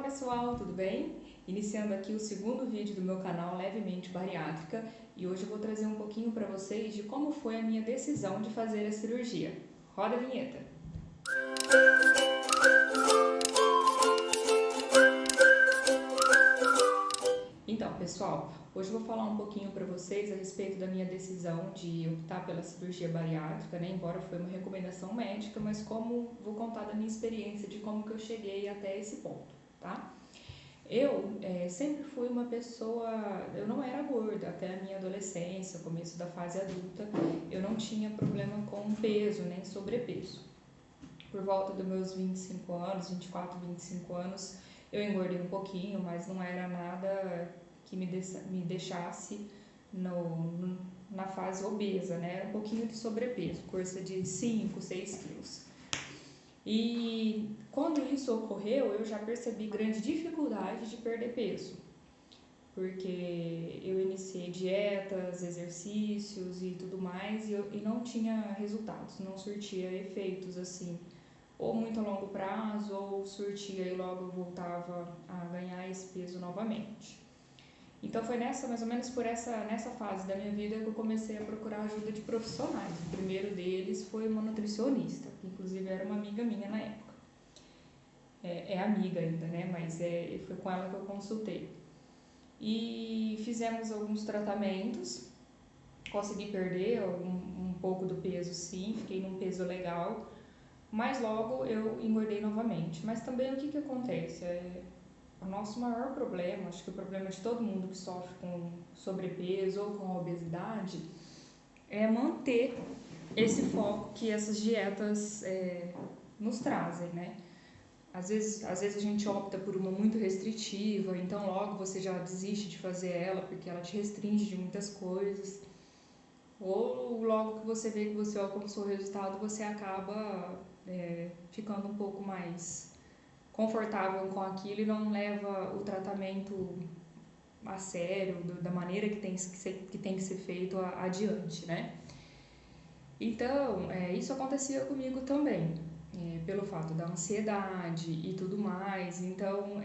pessoal, tudo bem? Iniciando aqui o segundo vídeo do meu canal Levemente Bariátrica e hoje eu vou trazer um pouquinho para vocês de como foi a minha decisão de fazer a cirurgia. Roda a vinheta! Então, pessoal, hoje eu vou falar um pouquinho para vocês a respeito da minha decisão de optar pela cirurgia bariátrica, né? Embora foi uma recomendação médica, mas vou contar da minha experiência de como que eu cheguei até esse ponto, tá? Eu sempre fui uma pessoa, eu não era gorda até a minha adolescência, começo da fase adulta, eu não tinha problema com peso, nem sobrepeso. Por volta dos meus 25 anos, 24, 25 anos, eu engordei um pouquinho, mas não era nada que me deixasse na fase obesa, né? Era um pouquinho de sobrepeso, coisa de 5, 6 quilos. E quando isso ocorreu, eu já percebi grande dificuldade de perder peso, porque eu iniciei dietas, exercícios e tudo mais e não tinha resultados, não surtia efeitos assim, ou muito a longo prazo, ou surtia e logo eu voltava a ganhar esse peso novamente. Então foi mais ou menos nessa fase da minha vida que eu comecei a procurar ajuda de profissionais. O primeiro deles foi uma nutricionista, que inclusive era uma amiga minha na época. É amiga ainda, né? Mas foi com ela que eu consultei. E fizemos alguns tratamentos, consegui perder um pouco do peso sim, fiquei num peso legal, mas logo eu engordei novamente. Mas também o que acontece? O nosso maior problema, acho que o problema de todo mundo que sofre com sobrepeso ou com obesidade, é manter esse foco que essas dietas nos trazem, né? Às vezes a gente opta por uma muito restritiva, então logo você já desiste de fazer ela porque ela te restringe de muitas coisas. Ou logo que você vê que você alcançou o resultado, você acaba ficando um pouco mais confortável com aquilo e não leva o tratamento a sério, da maneira que tem que ser feito adiante, né? Então, isso acontecia comigo também, pelo fato da ansiedade e tudo mais. Então,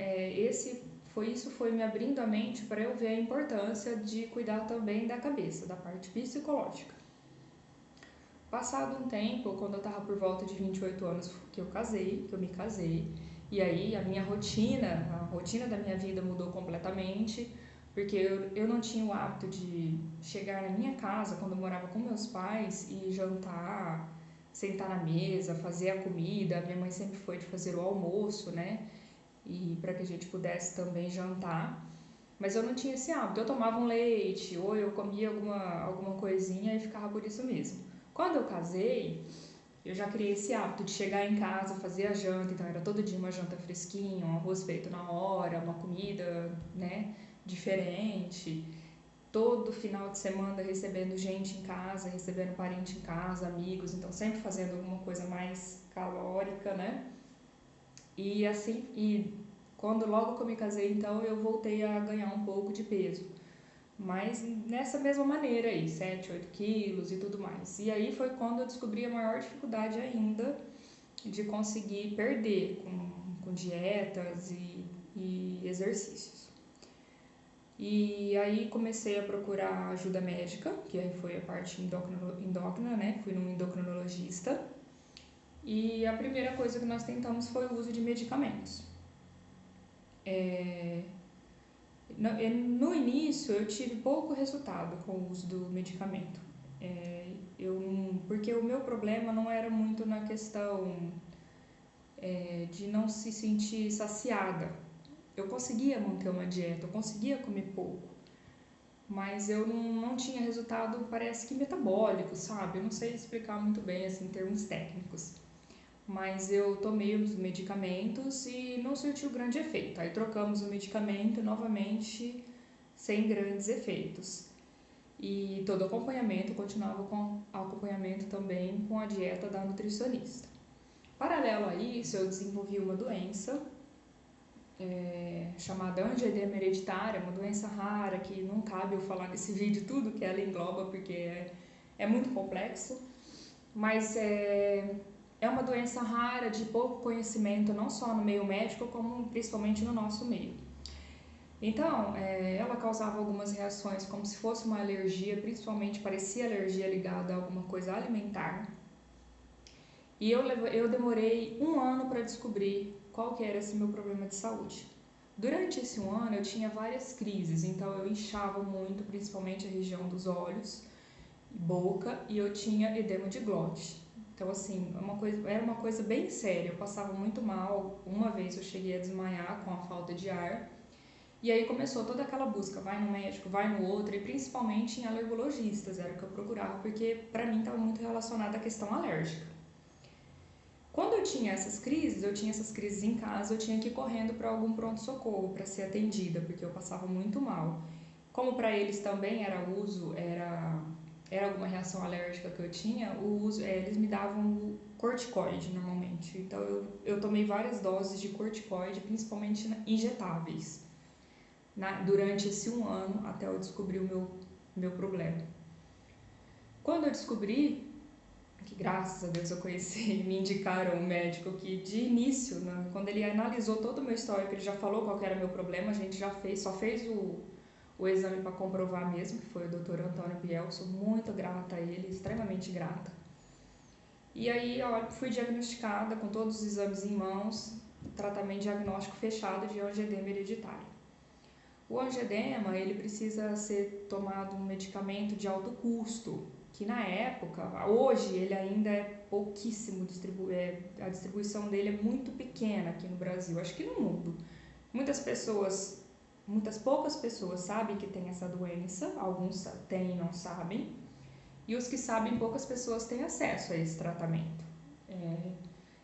isso foi me abrindo a mente para eu ver a importância de cuidar também da cabeça, da parte psicológica. Passado um tempo, quando eu estava por volta de 28 anos que eu me casei, e aí a rotina da minha vida mudou completamente, porque eu não tinha o hábito de chegar na minha casa quando eu morava com meus pais e jantar, sentar na mesa, fazer a comida. Minha mãe sempre foi de fazer o almoço, né? E para que a gente pudesse também jantar. Mas eu não tinha esse hábito. Eu tomava um leite ou eu comia alguma coisinha e ficava por isso mesmo. Quando eu casei, eu já criei esse hábito de chegar em casa, fazer a janta, então era todo dia uma janta fresquinha, um arroz feito na hora, uma comida, né, diferente. Todo final de semana recebendo gente em casa, recebendo parente em casa, amigos, então sempre fazendo alguma coisa mais calórica, né? E assim, logo que eu me casei, então eu voltei a ganhar um pouco de peso. Mas nessa mesma maneira aí, 7, 8 quilos e tudo mais. E aí foi quando eu descobri a maior dificuldade ainda de conseguir perder com dietas e exercícios. E aí comecei a procurar ajuda médica, que aí foi a parte endócrina, né? Fui num endocrinologista. E a primeira coisa que nós tentamos foi o uso de medicamentos. No início eu tive pouco resultado com o uso do medicamento, porque o meu problema não era muito na questão de não se sentir saciada. Eu conseguia manter uma dieta, eu conseguia comer pouco, mas eu não tinha resultado, parece que metabólico, sabe? Eu não sei explicar muito bem assim, em termos técnicos. Mas eu tomei os medicamentos e não surtiu grande efeito. Aí trocamos o medicamento novamente sem grandes efeitos. E todo acompanhamento, continuava com acompanhamento também com a dieta da nutricionista. Paralelo a isso, eu desenvolvi uma doença chamada angioedema hereditária, uma doença rara que não cabe eu falar nesse vídeo tudo que ela engloba, porque é muito complexo. Mas é uma doença rara, de pouco conhecimento, não só no meio médico, como principalmente no nosso meio. Então, ela causava algumas reações como se fosse uma alergia, principalmente parecia alergia ligada a alguma coisa alimentar. E eu demorei 1 ano para descobrir qual que era esse meu problema de saúde. Durante esse 1 ano eu tinha várias crises, então eu inchava muito, principalmente a região dos olhos, boca, e eu tinha edema de glote. Então assim, era uma coisa bem séria, eu passava muito mal. Uma vez eu cheguei a desmaiar com a falta de ar. E aí começou toda aquela busca, vai no médico, vai no outro, e principalmente em alergologistas, era o que eu procurava, porque para mim estava muito relacionado à questão alérgica. Quando eu tinha essas crises em casa, eu tinha que ir correndo para algum pronto-socorro para ser atendida, porque eu passava muito mal. Como para eles também era alguma reação alérgica que eu tinha, eles me davam corticoide normalmente. Então eu tomei várias doses de corticoide, principalmente injetáveis, durante esse 1 ano até eu descobrir o meu problema. Quando eu descobri, que graças a Deus eu conheci, me indicaram um médico que de início, né, quando ele analisou todo o meu histórico, ele já falou qual era o meu problema, a gente só fez o exame para comprovar mesmo, que foi o Dr. Antônio Biel, sou muito grata a ele, extremamente grata. E aí fui diagnosticada com todos os exames em mãos, tratamento diagnóstico fechado de angioedema hereditário. O angioedema, ele precisa ser tomado um medicamento de alto custo, que na época, hoje ele ainda é pouquíssimo, a distribuição dele é muito pequena aqui no Brasil, acho que no mundo. Poucas pessoas sabem que tem essa doença, alguns têm e não sabem, e os que sabem, poucas pessoas têm acesso a esse tratamento.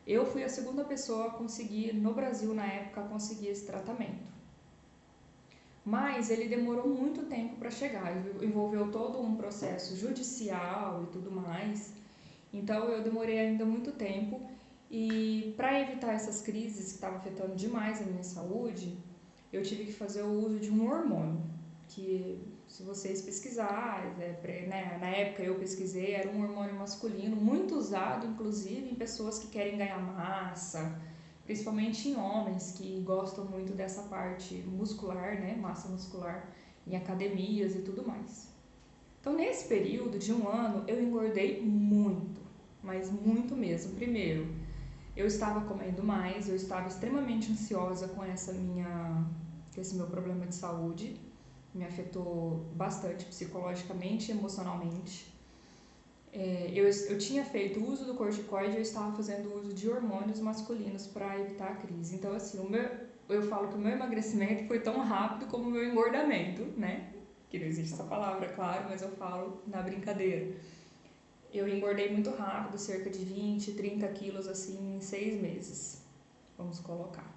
Eu fui a segunda pessoa a conseguir, no Brasil na época, a conseguir esse tratamento. Mas ele demorou muito tempo para chegar, envolveu todo um processo judicial e tudo mais, então eu demorei ainda muito tempo. E para evitar essas crises que estavam afetando demais a minha saúde, eu tive que fazer o uso de um hormônio, que se vocês pesquisarem, na época eu pesquisei, era um hormônio masculino, muito usado inclusive em pessoas que querem ganhar massa, principalmente em homens que gostam muito dessa parte muscular, né, massa muscular, em academias e tudo mais. Então, nesse período de 1 ano, eu engordei muito, mas muito mesmo. Primeiro, eu estava comendo mais, eu estava extremamente ansiosa com esse meu problema de saúde, me afetou bastante psicologicamente e emocionalmente. Eu tinha feito o uso do corticoide e eu estava fazendo uso de hormônios masculinos para evitar a crise. Então, assim, eu falo que o meu emagrecimento foi tão rápido como o meu engordamento, né? Que não existe essa palavra, claro, mas eu falo na brincadeira. Eu engordei muito rápido, cerca de 20, 30 quilos, assim, em 6 meses, vamos colocar.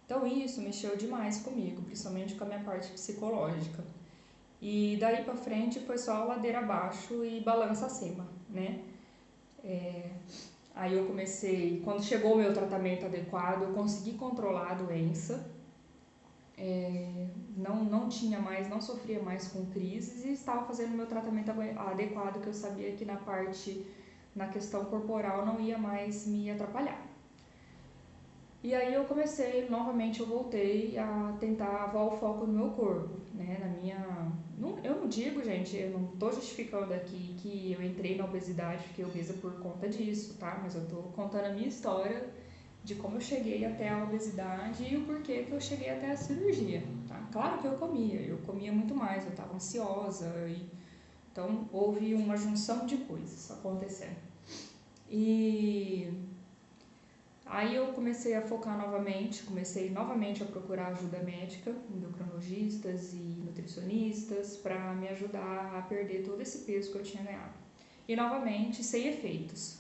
Então, isso mexeu demais comigo, principalmente com a minha parte psicológica. E daí pra frente foi só ladeira abaixo e balança acima, né? Aí eu comecei, quando chegou o meu tratamento adequado, eu consegui controlar a doença, não tinha mais, não sofria mais com crises e estava fazendo o meu tratamento adequado, que eu sabia que na questão corporal não ia mais me atrapalhar. E aí eu comecei, novamente eu voltei a tentar voar o foco no meu corpo, né, eu não digo, gente, eu não tô justificando aqui que eu entrei na obesidade, fiquei obesa por conta disso, tá, mas eu tô contando a minha história de como eu cheguei até a obesidade e o porquê que eu cheguei até a cirurgia, tá. Claro que eu comia muito mais, eu tava ansiosa, então houve uma junção de coisas acontecendo. E aí eu comecei a focar comecei novamente a procurar ajuda médica, endocrinologistas e nutricionistas, para me ajudar a perder todo esse peso que eu tinha ganhado. E novamente sem efeitos,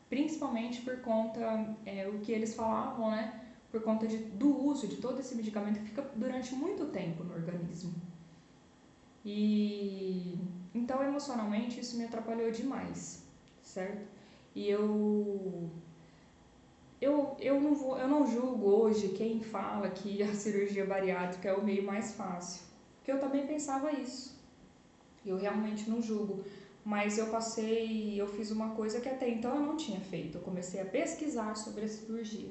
principalmente por conta, o que eles falavam, né, por conta do uso de todo esse medicamento que fica durante muito tempo no organismo. E então emocionalmente isso me atrapalhou demais, certo? E eu não julgo hoje quem fala que a cirurgia bariátrica é o meio mais fácil, porque eu também pensava isso. Eu realmente não julgo, mas eu fiz uma coisa que até então eu não tinha feito. Eu comecei a pesquisar sobre a cirurgia,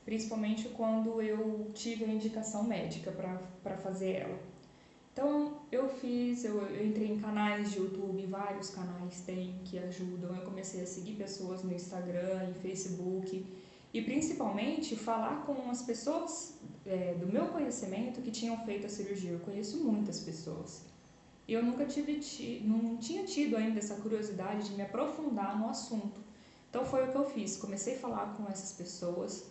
principalmente quando eu tive a indicação médica para fazer ela. Então eu entrei em canais de YouTube, vários canais tem que ajudam. Eu comecei a seguir pessoas no Instagram, em Facebook e principalmente falar com as pessoas do meu conhecimento que tinham feito a cirurgia. Eu conheço muitas pessoas. E eu nunca não tinha tido ainda essa curiosidade de me aprofundar no assunto. Então foi o que eu fiz. Comecei a falar com essas pessoas.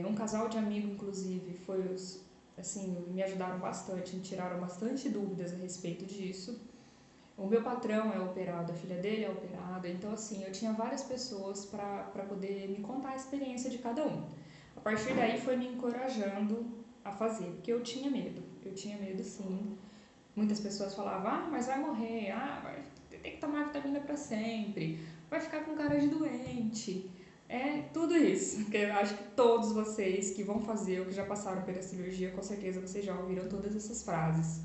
Um casal de amigos, inclusive, assim, me ajudaram bastante, me tiraram bastante dúvidas a respeito disso. O meu patrão é operado, a filha dele é operada, então assim, eu tinha várias pessoas para poder me contar a experiência de cada um. A partir daí foi me encorajando a fazer, porque eu tinha medo sim. Muitas pessoas falavam, mas vai morrer, vai ter que tomar vitamina para sempre, vai ficar com cara de doente. É tudo isso, que eu acho que todos vocês que vão fazer ou que já passaram pela cirurgia, com certeza vocês já ouviram todas essas frases.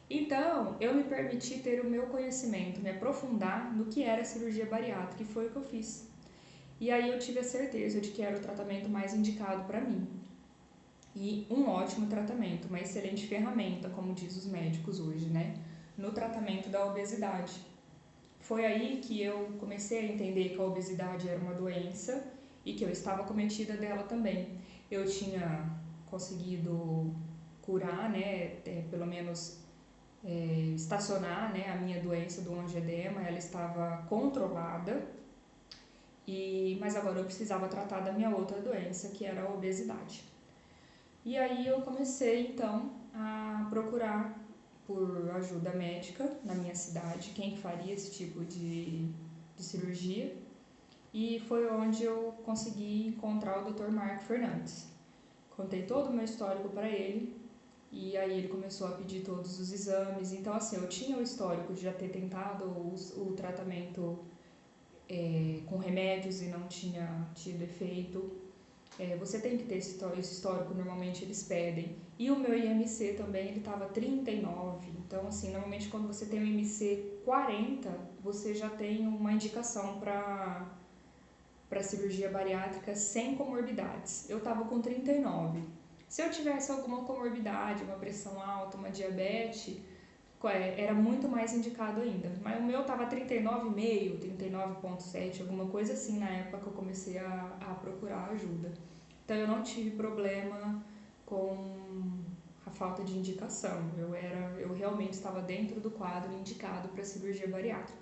Então, eu me permiti ter o meu conhecimento, me aprofundar no que era a cirurgia bariátrica, e foi o que eu fiz. E aí eu tive a certeza de que era o tratamento mais indicado para mim. E um ótimo tratamento, uma excelente ferramenta, como diz os médicos hoje, né? No tratamento da obesidade. Foi aí que eu comecei a entender que a obesidade era uma doença e que eu estava cometida dela também. Eu tinha conseguido curar, né, pelo menos estacionar, né, a minha doença do angioedema, ela estava controlada, mas agora eu precisava tratar da minha outra doença, que era a obesidade. E aí eu comecei então a procurar por ajuda médica na minha cidade, quem faria esse tipo de cirurgia, e foi onde eu consegui encontrar o Dr. Marco Fernandes. Contei todo o meu histórico para ele, e aí ele começou a pedir todos os exames. Então assim, eu tinha o histórico de já ter tentado o tratamento com remédios e não tinha tido efeito. Você tem que ter esse histórico, normalmente eles pedem. E o meu IMC também, ele estava 39. Então, assim, normalmente quando você tem um IMC 40, você já tem uma indicação para cirurgia bariátrica sem comorbidades. Eu estava com 39. Se eu tivesse alguma comorbidade, uma pressão alta, uma diabetes, era muito mais indicado ainda. Mas o meu estava 39,5, 39,7, alguma coisa assim na época que eu comecei a procurar ajuda. Então eu não tive problema com a falta de indicação. Eu realmente estava dentro do quadro indicado para cirurgia bariátrica.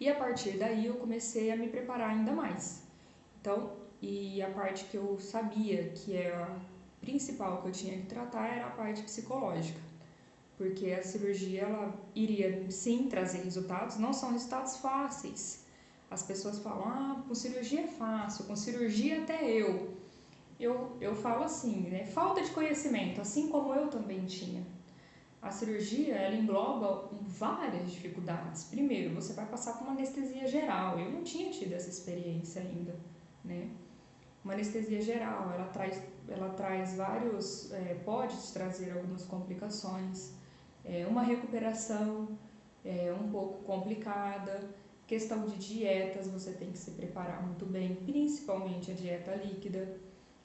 E a partir daí eu comecei a me preparar ainda mais. Então, e a parte que eu sabia que era a principal que eu tinha que tratar era a parte psicológica. Porque a cirurgia ela iria sim trazer resultados, não são resultados fáceis. As pessoas falam, com cirurgia é fácil, com cirurgia até eu falo assim, né? Falta de conhecimento, assim como eu também tinha. A cirurgia ela engloba várias dificuldades. Primeiro, você vai passar por uma anestesia geral. Eu não tinha tido essa experiência ainda, né? Uma anestesia geral, ela traz vários, pode trazer algumas complicações. Uma recuperação um pouco complicada, questão de dietas, você tem que se preparar muito bem, principalmente a dieta líquida.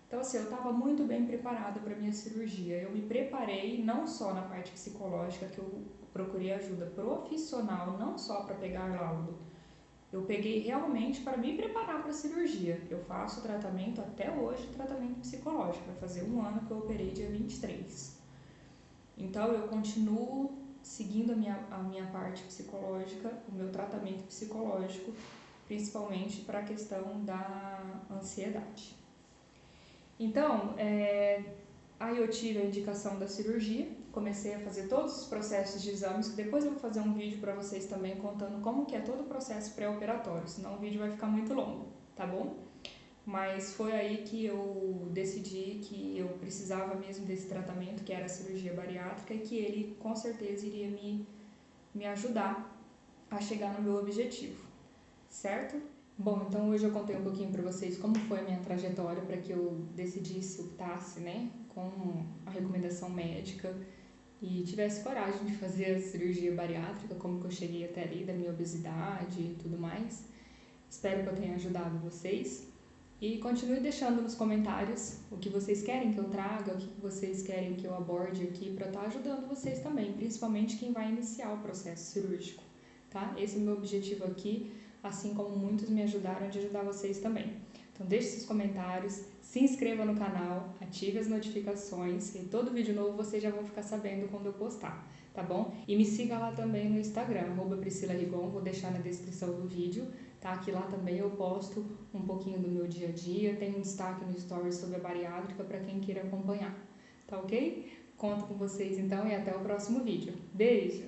Então assim, eu estava muito bem preparada para a minha cirurgia, eu me preparei não só na parte psicológica, que eu procurei ajuda profissional, não só para pegar laudo, eu peguei realmente para me preparar para a cirurgia. Eu faço tratamento até hoje, tratamento psicológico, vai fazer 1 ano que eu operei dia 23. Então eu continuo seguindo a minha parte psicológica, o meu tratamento psicológico, principalmente para a questão da ansiedade. Então, aí eu tive a indicação da cirurgia, comecei a fazer todos os processos de exames, que depois eu vou fazer um vídeo para vocês também contando como que é todo o processo pré-operatório, senão o vídeo vai ficar muito longo, tá bom? Mas foi aí que eu decidi que eu precisava mesmo desse tratamento, que era a cirurgia bariátrica, e que ele com certeza iria me ajudar a chegar no meu objetivo, certo? Bom, então hoje eu contei um pouquinho para vocês como foi a minha trajetória para que eu decidisse, optasse, né, com a recomendação médica e tivesse coragem de fazer a cirurgia bariátrica, como que eu cheguei até ali, da minha obesidade e tudo mais. Espero que eu tenha ajudado vocês. E continue deixando nos comentários o que vocês querem que eu traga, o que vocês querem que eu aborde aqui para estar ajudando vocês também, principalmente quem vai iniciar o processo cirúrgico, tá? Esse é o meu objetivo aqui, assim como muitos me ajudaram de ajudar vocês também. Então deixe seus comentários, se inscreva no canal, ative as notificações e todo vídeo novo vocês já vão ficar sabendo quando eu postar, tá bom? E me siga lá também no Instagram, @PriscilaRigon, vou deixar na descrição do vídeo, tá? Que lá também eu posto um pouquinho do meu dia a dia, tem um destaque no Stories sobre a bariátrica para quem queira acompanhar, tá ok? Conto com vocês então e até o próximo vídeo. Beijo!